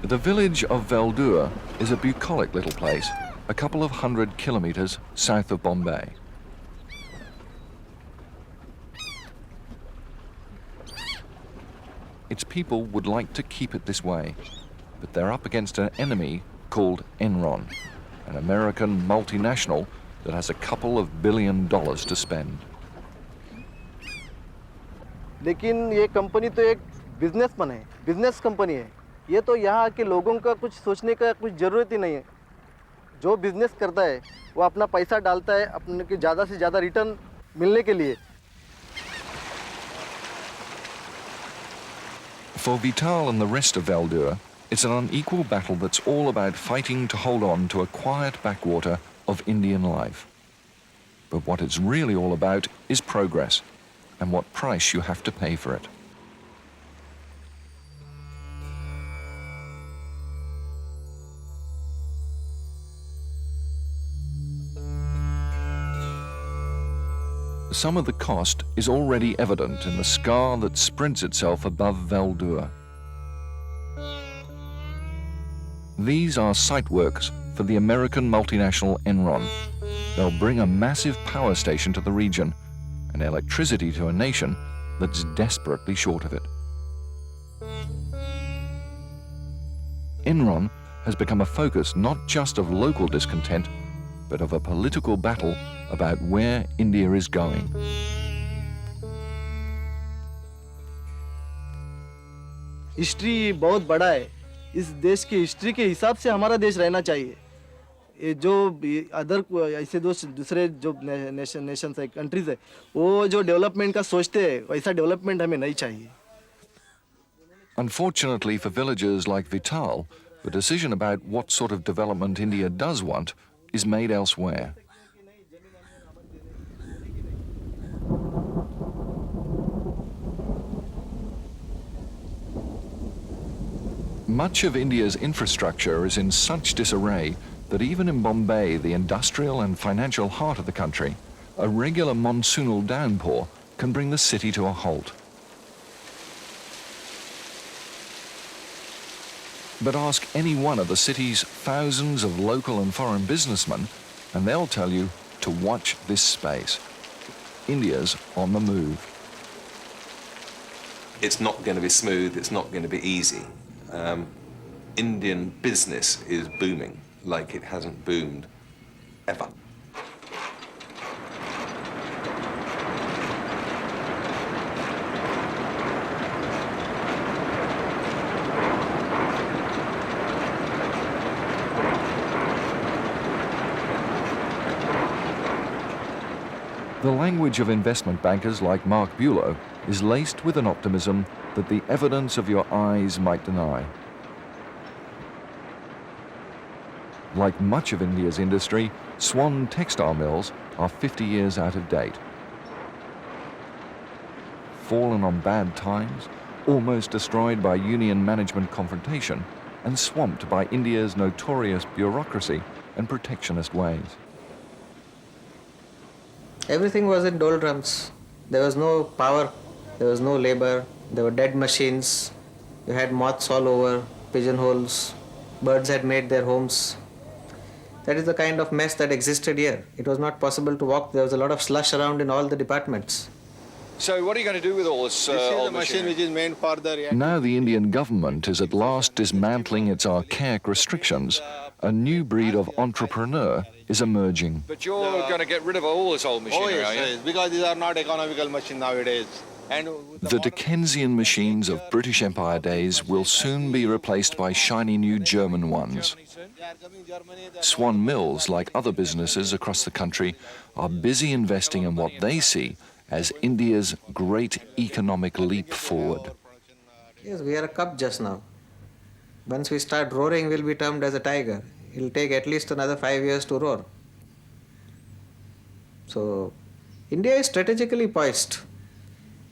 The village of Veldur is a bucolic little place, a couple of 100 kilometers south of Bombay. Its people would like to keep it this way, but they're up against an enemy called Enron, an American multinational that has a couple of $1 billion to spend. लेकिन ये company तो एक businessman है, business company है। ये तो यहाँ के लोगों का कुछ सोचने का कुछ ज़रूरत ही नहीं है। जो बिजनेस करता है वो अपना पैसा डालता है अपने के ज़्यादा से ज़्यादा रिटर्न मिलने के लिए। For Vital and the rest of Veldur, it's an unequal battle that's all about fighting to hold on to a quiet backwater of Indian life. But what it's really all about is progress and what price you have to pay for it. Some of the cost is already evident in the scar that spreads itself above Veldur. These are site works for the American multinational Enron. They'll bring a massive power station to the region and electricity to a nation that's desperately short of it. Enron has become a focus not just of local discontent, but of a political battle about where India is going. History बहुत बड़ा है। इस देश की history के हिसाब से हमारा देश रहना चाहिए। ये जो अदर ऐसे दूसरे जो नेशन है, कंट्रीज है, वो जो डेवलपमेंट का सोचते हैं, वैसा डेवलपमेंट हमें नहीं चाहिए। Unfortunately for villagers like Vital, the decision about what sort of development India does want is made elsewhere. Much of India's infrastructure is in such disarray that even in Bombay, the industrial and financial heart of the country, a regular monsoonal downpour can bring the city to a halt. But ask any one of the city's thousands of local and foreign businessmen, and they'll tell you to watch this space. India's on the move. It's not going to be smooth, it's not going to be easy. Indian business is booming like it hasn't boomed ever. The language of investment bankers like Mark Bulow is laced with an optimism that the evidence of your eyes might deny. Like much of India's industry, Swan textile mills are 50 years out of date. Fallen on bad times, almost destroyed by union management confrontation, and swamped by India's notorious bureaucracy and protectionist ways. Everything was in doldrums. There was no power, there was no labor, there were dead machines, you had moths all over, pigeonholes, birds had made their homes. That is the kind of mess that existed here. It was not possible to walk, there was a lot of slush around in all the departments. So what are you going to do with all this old machine which is meant for the Now the Indian government is at last dismantling its archaic restrictions. A new breed of entrepreneur is emerging. But you're going to get rid of all this old machinery, are you? yes, because these are not economical machines nowadays. And The Dickensian machines of British Empire days will soon be replaced by shiny new German ones. Swan Mills, like other businesses across the country, are busy investing in what they see as India's great economic leap forward. Yes, we are a cub just now. Once we start roaring, we'll be termed as a tiger. It'll take at least another 5 years to roar. So, India is strategically poised.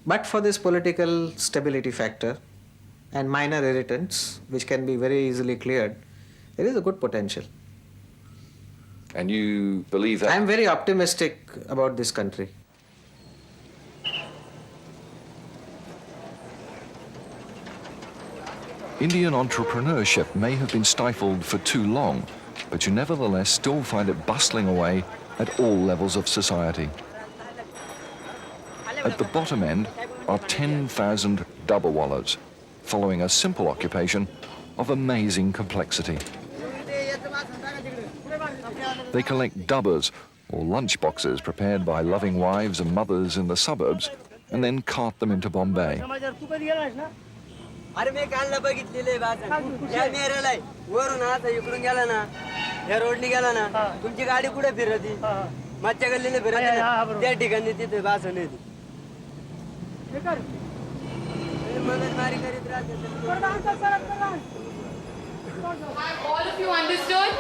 But for this political stability factor and minor irritants, which can be very easily cleared, there is a good potential. And you believe that? I'm very optimistic about this country. Indian entrepreneurship may have been stifled for too long, but you nevertheless still find it bustling away at all levels of society. At the bottom end are 10,000 double-wallers, following a simple occupation of amazing complexity. They collect dubbers, or lunch boxes prepared by loving wives and mothers in the suburbs, and then cart them into Bombay. Have all of you understood?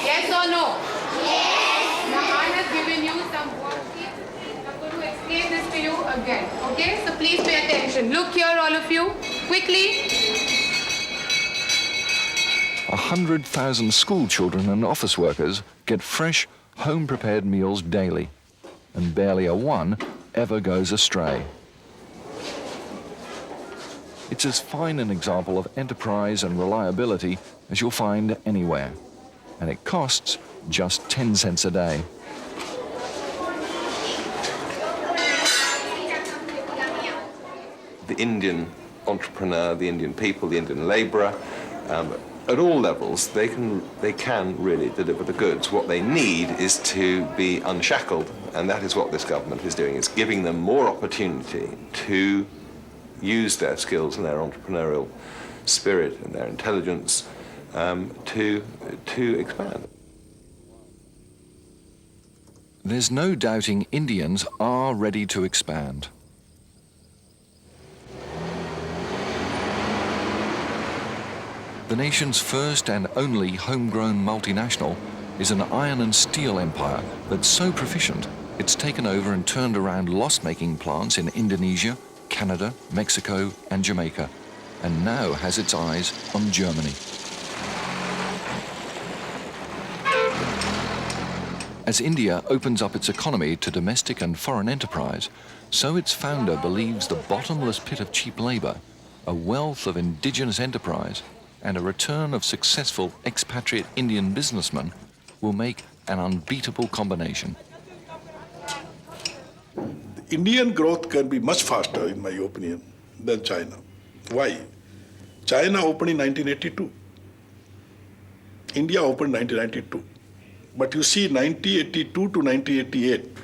Yes or no? Yes. Mahan has given you some worksheets. I'm going to explain this to you again. Okay? So please pay attention. Look here, all of you. Quickly. 100,000 school children and office workers get fresh, home-prepared meals daily, and barely a one ever goes astray. It's as fine an example of enterprise and reliability as you'll find anywhere, and it costs just 10 cents a day. The Indian entrepreneur, the Indian people, the Indian labourer, at all levels, they can really deliver the goods. What they need is to be unshackled, and that is what this government is doing. It's giving them more opportunity to use their skills and their entrepreneurial spirit and their intelligence to expand. There's no doubting Indians are ready to expand. The nation's first and only homegrown multinational is an iron and steel empire that's so proficient it's taken over and turned around loss-making plants in Indonesia, Canada, Mexico and Jamaica, and now has its eyes on Germany. As India opens up its economy to domestic and foreign enterprise, so its founder believes the bottomless pit of cheap labour, a wealth of indigenous enterprise, and a return of successful expatriate Indian businessmen will make an unbeatable combination. Indian growth can be much faster, in my opinion, than China. Why? China opened in 1982. India opened in 1992. But you see, 1982 to 1988,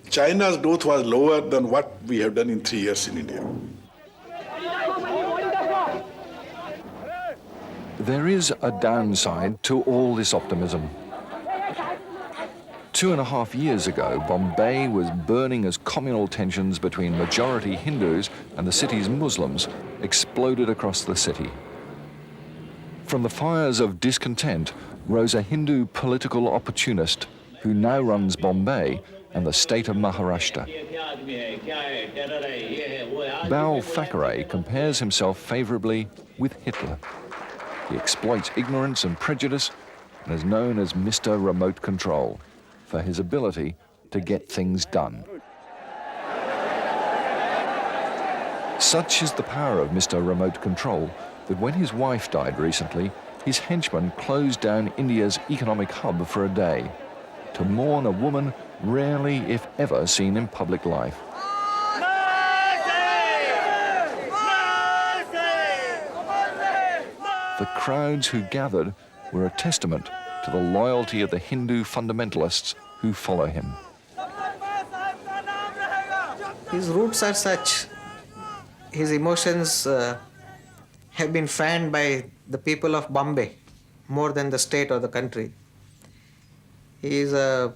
China's growth was lower than what we have done in 3 years in India. There is a downside to all this optimism. 2.5 years ago, Bombay was burning as communal tensions between majority Hindus and the city's Muslims exploded across the city. From the fires of discontent rose a Hindu political opportunist who now runs Bombay and the state of Maharashtra. Bal Thackeray compares himself favourably with Hitler. He exploits ignorance and prejudice and is known as Mr. Remote Control for his ability to get things done. Such is the power of Mr. Remote Control that when his wife died recently, his henchmen closed down India's economic hub for a day to mourn a woman rarely, if ever, seen in public life. The crowds who gathered were a testament to the loyalty of the Hindu fundamentalists who follow him. His roots are such. His emotions have been fanned by the people of Bombay more than the state or the country. He is a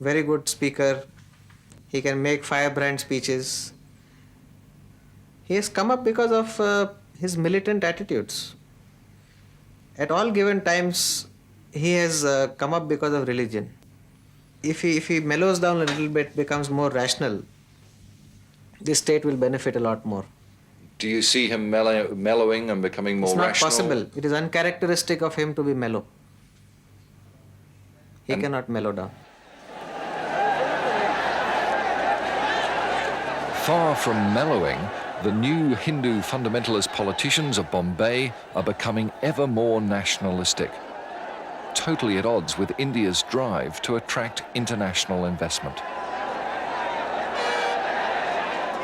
very good speaker. He can make firebrand speeches. He has come up because of his militant attitudes. At all given times, he has come up because of religion. If he mellows down a little bit, becomes more rational, this state will benefit a lot more. Do you see him mellowing and becoming more rational? It's not possible. It is uncharacteristic of him to be mellow. He cannot mellow down. Far from mellowing, The new Hindu fundamentalist politicians of Bombay are becoming ever more nationalistic, totally at odds with India's drive to attract international investment.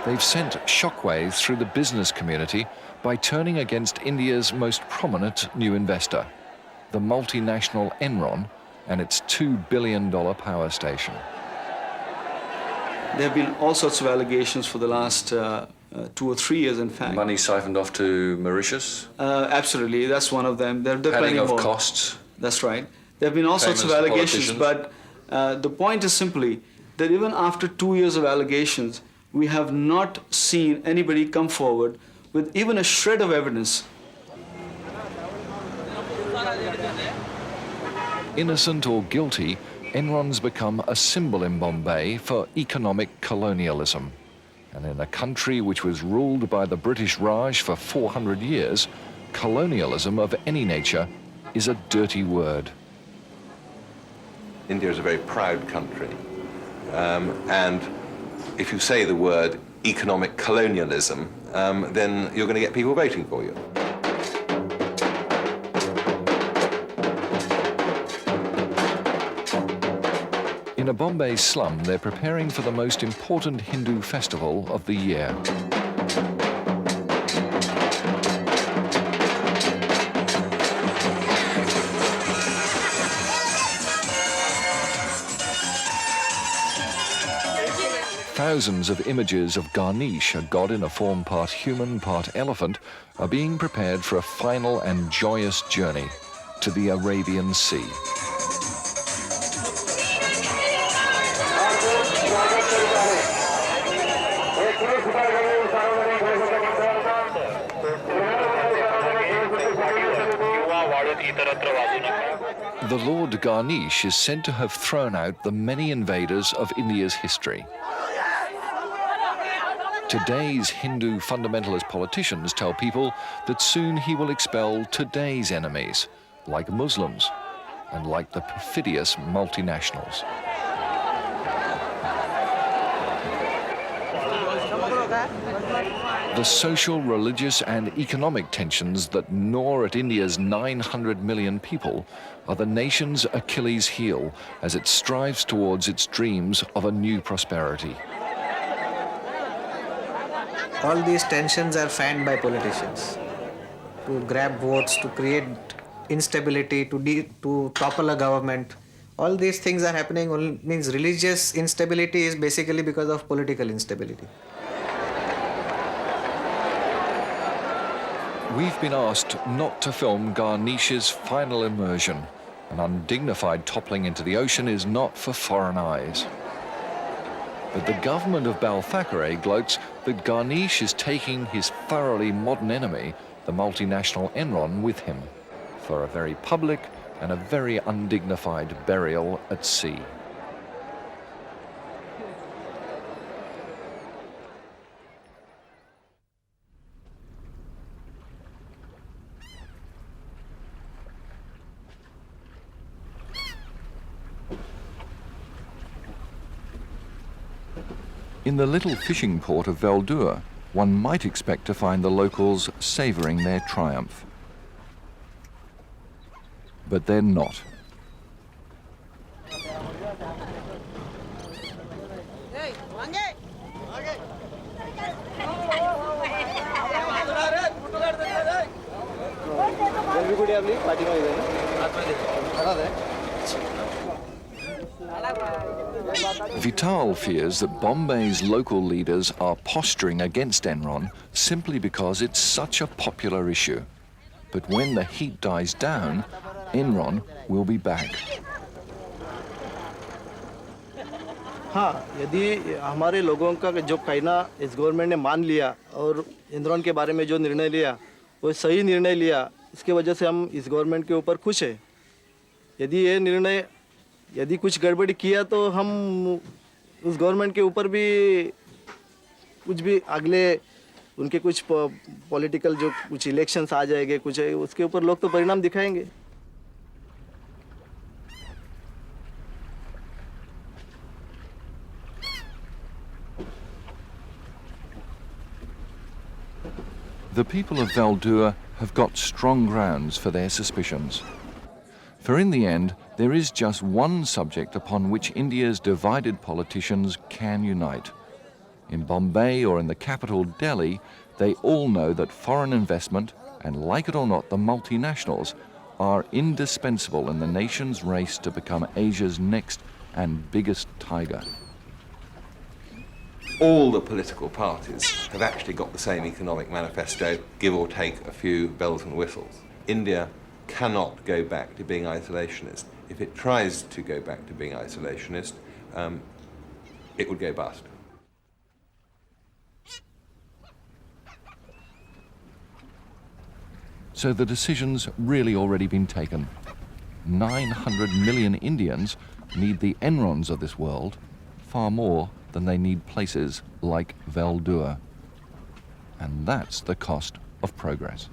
They've sent shockwaves through the business community by turning against India's most prominent new investor, the multinational Enron and its $2 billion power station. There have been all sorts of allegations for the last 2 or 3 years, in fact. Money siphoned off to Mauritius. Absolutely, that's one of them. There are Padding plenty of more. costs. That's right. There have been all sorts of Famous allegations, politicians. but the point is simply that even after 2 years of allegations, we have not seen anybody come forward with even a shred of evidence. Innocent or guilty, Enron's become a symbol in Bombay for economic colonialism. And in a country which was ruled by the British Raj for 400 years, colonialism of any nature is a dirty word. India is a very proud country, and if you say the word economic colonialism, then you're going to get people voting for you. In a Bombay slum, they're preparing for the most important Hindu festival of the year. Thousands of images of Ganesh, a god in a form part human, part elephant, are being prepared for a final and joyous journey to the Arabian Sea. The Lord Ganesh is said to have thrown out the many invaders of India's history. Today's Hindu fundamentalist politicians tell people that soon he will expel today's enemies, like Muslims and like the perfidious multinationals. The social, religious and economic tensions that gnaw at India's 900 million people are the nation's Achilles heel as it strives towards its dreams of a new prosperity. All these tensions are fanned by politicians to grab votes, to create instability, to topple a government. All these things are happening only means religious instability is basically because of political instability. We've been asked not to film Ganesh's final immersion. An undignified toppling into the ocean is not for foreign eyes. But the government of Balthakare gloats that Ganesh is taking his thoroughly modern enemy, the multinational Enron, with him for a very public and a very undignified burial at sea. In the little fishing port of Veldur, one might expect to find the locals savouring their triumph. But they're not. Vital fears that Bombay's local leaders are posturing against Enron simply because it's such a popular issue. But when the heat dies down, Enron will be back. हाँ, यदि हमारे लोगों का जो कहना इस government ने मान लिया और एनरॉन के बारे में जो निर्णय लिया वो सही निर्णय लिया, इसके वजह से हम इस गवर्नमेंट के ऊपर खुश हैं। यदि कुछ गड़बड़ी किया तो हम उस गवर्नमेंट के ऊपर भी कुछ भी अगले उनके कुछ पॉलिटिकल जो कुछ इलेक्शंस आ जाएंगे कुछ उसके ऊपर लोग तो परिणाम दिखाएंगे। The people of Veldur have got strong grounds for their suspicions. For in the end, there is just one subject upon which India's divided politicians can unite. In Bombay or in the capital Delhi, they all know that foreign investment, and like it or not, the multinationals, are indispensable in the nation's race to become Asia's next and biggest tiger. All the political parties have actually got the same economic manifesto, give or take a few bells and whistles. India cannot go back to being isolationist. If it tries to go back to being isolationist, it would go bust. So the decision's really already been taken. 900 million Indians need the Enrons of this world far more than they need places like Veldur. And that's the cost of progress.